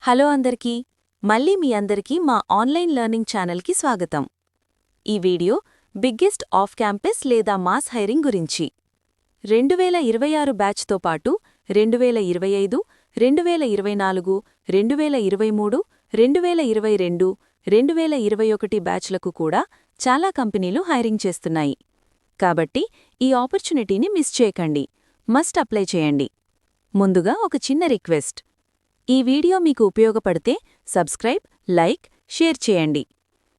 Hello అందరికీ మళ్ళీ మీ అందరికీ మా ఆన్లైన్ లెర్నింగ్ ఛానల్కి స్వాగతం. ఈ వీడియో బిగ్గెస్ట్ ఆఫ్ క్యాంపస్ లేదా మాస్ హైరింగ్ గురించి 2026 బ్యాచ్తో పాటు 2025, 2024, 2023, 2022, 2021 బ్యాచ్లకు కూడా చాలా కంపెనీలు హైరింగ్ చేస్తున్నాయి. కాబట్టి ఈ ఆపర్చునిటీని మిస్ చేయకండి, మస్ట్ అప్లై చేయండి. ముందుగా ఒక చిన్న రిక్వెస్ట్. ఈ వీడియో మీకు ఉపయోగపడితే సబ్స్క్రైబ్, లైక్, షేర్ చేయండి.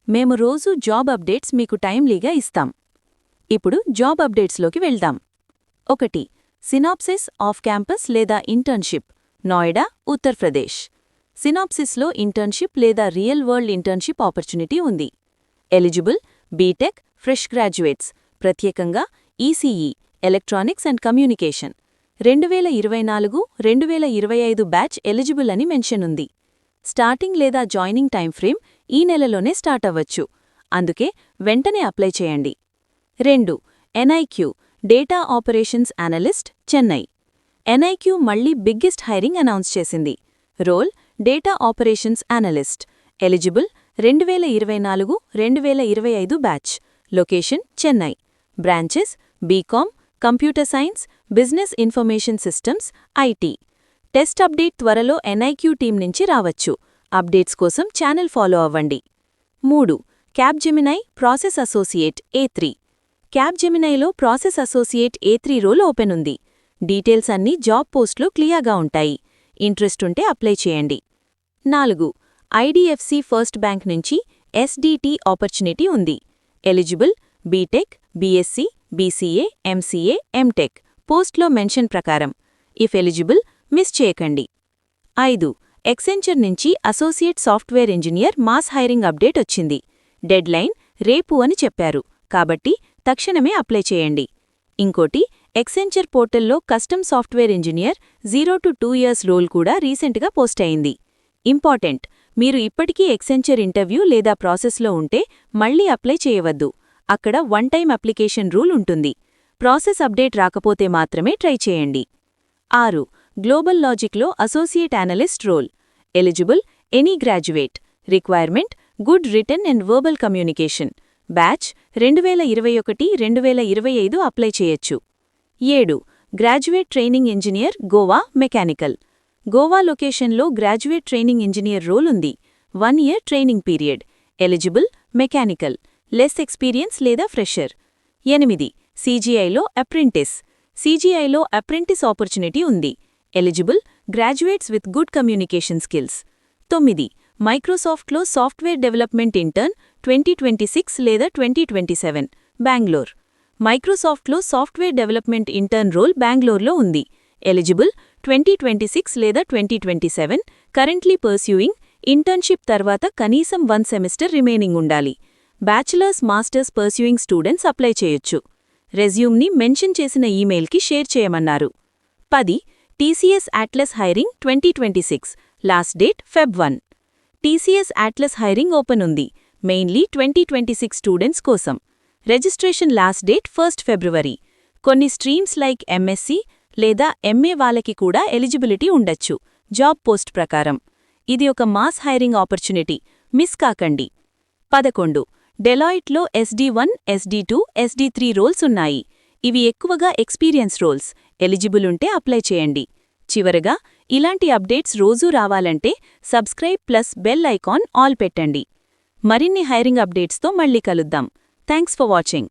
మేము రోజూ జాబ్ అప్డేట్స్ మీకు టైమ్లీగా ఇస్తాం. ఇప్పుడు జాబ్ అప్డేట్స్లోకి వెళ్దాం. 1. సినాప్సిస్ ఆఫ్ క్యాంపస్ లేదా ఇంటర్న్షిప్, నోయిడా, ఉత్తరప్రదేశ్. సినాప్సిస్లో ఇంటర్న్షిప్ లేదా రియల్ వరల్డ్ ఇంటర్న్షిప్ ఆపర్చునిటీ ఉంది. ఎలిజిబుల్ బీటెక్, ఫ్రెష్ గ్రాడ్యుయేట్స్, ప్రత్యేకంగా ECE, electronics and communication. 2024, 2025 batch eligible అని మెన్షన్ ఉంది. స్టార్టింగ్ లేదా జాయినింగ్ టైం ఫ్రేమ్ ఈ నెలలోనే స్టార్ట్ అవ్వచ్చు, అందుకే వెంటనే అప్లై చేయండి. 2. NIQ, data operations analyst, Chennai. NIQ మళ్లీ బిగ్గెస్ట్ హైరింగ్ అనౌన్స్ చేసింది. Role data operations analyst. Eligible 2024, 2025 batch. Location Chennai. Branches BCom, computer science, business information systems, IT. Test update త్వరలో ఎన్ఐక్యూ టీం నుంచి రావచ్చు. అప్డేట్స్ కోసం ఛానల్ ఫాలో అవ్వండి. 3. Capgemini, process associate, A3. క్యాప్జెమినైలో process associate A3 role open ఉంది. Details అన్నీ job పోస్ట్లో క్లియర్గా ఉంటాయి. ఇంట్రెస్ట్ ఉంటే అప్లై చేయండి. 4. ఐడిఎఫ్సి ఫస్ట్ బ్యాంక్ నుంచి ఎస్డిటి ఆపర్చునిటీ ఉంది. Eligible BTech, BSc, BCA, MCA, MTech. పోస్ట్లో మెన్షన్ ప్రకారం. ఇఫ్ ఎలిజిబుల్ మిస్ చేయకండి. 5. ఎక్సెంచర్ నుంచి associate software engineer mass hiring update వచ్చింది. డెడ్ లైన్ రేపు అని చెప్పారు, కాబట్టి తక్షణమే అప్లై చేయండి. ఇంకోటి, ఎక్సెంచర్ పోర్టల్లో custom software engineer 0 to 2 years role కూడా రీసెంట్గా పోస్ట్ అయింది. ఇంపార్టెంట్, మీరు ఇప్పటికీ ఎక్సెంచర్ ఇంటర్వ్యూ లేదా ప్రాసెస్లో ఉంటే మళ్లీ అప్లై చేయవద్దు. అక్కడ వన్ టైం అప్లికేషన్ రూల్ ఉంటుంది. ప్రాసెస్ అప్డేట్ రాకపోతే మాత్రమే ట్రై చేయండి. 6. గ్లోబల్ లాజిక్లో associate analyst role. Eligible any graduate. Requirement good written and verbal communication. Batch 2021, 2025 apply చేయొచ్చు. 7. Graduate training engineer, Goa, mechanical. Goa లొకేషన్లో గ్రాడ్యుయేట్ ట్రైనింగ్ ఇంజనీర్ రోల్ ఉంది. 1 year training period. Eligible mechanical, less experience లేదా fresher. 8. సీజీఐలో apprentice. సీజీఐలో apprentice opportunity ఉంది. Eligible graduates with good communication skills. 9. మైక్రోసాఫ్ట్లో software development intern 2026 లేదా 2027, బెంగళూరు. మైక్రోసాఫ్ట్లో సాఫ్ట్వేర్ డెవలప్మెంట్ ఇంటర్న్ రోల్ బెంగళూరులో ఉంది. ఎలిజిబుల్ 2026 లేదా 2027, కరెంట్లీ పర్స్యూయింగ్. ఇంటర్న్షిప్ తర్వాత కనీసం 1 సెమిస్టర్ రిమైనింగ్ ఉండాలి. Bachelors, masters pursuing students apply చేయొచ్చు. రెజ్యూమ్ని మెన్షన్ చేసిన ఈమెయిల్కి షేర్ చేయమన్నారు. 10. TCS atlas hiring 2026, last date Feb 1. TCS atlas hiring open ఉంది, మెయిన్లీ 2026 స్టూడెంట్స్ కోసం. Registration last date 1 February. కొన్ని స్ట్రీమ్స్ లైక్ ఎంఎస్సీ లేదా ఎంఏ వాళ్ళకి కూడా ఎలిజిబిలిటీ ఉండొచ్చు జాబ్ పోస్ట్ ప్రకారం. ఇది ఒక మాస్ హైరింగ్ ఆపర్చునిటీ, మిస్ కాకండి. 11. డెలాయిట్లో SD1, SD2, SD3 రోల్స్ ఉన్నాయి. ఇవి ఎక్కువగా ఎక్స్పీరియన్స్ రోల్స్. ఎలిజిబుల్ ఉంటే అప్లై చేయండి. చివరగా, ఇలాంటి అప్డేట్స్ రోజూ రావాలంటే subscribe plus bell icon all పెట్టండి. మరిన్ని హైరింగ్ అప్డేట్స్తో మళ్ళీ కలుద్దాం. Thanks for watching.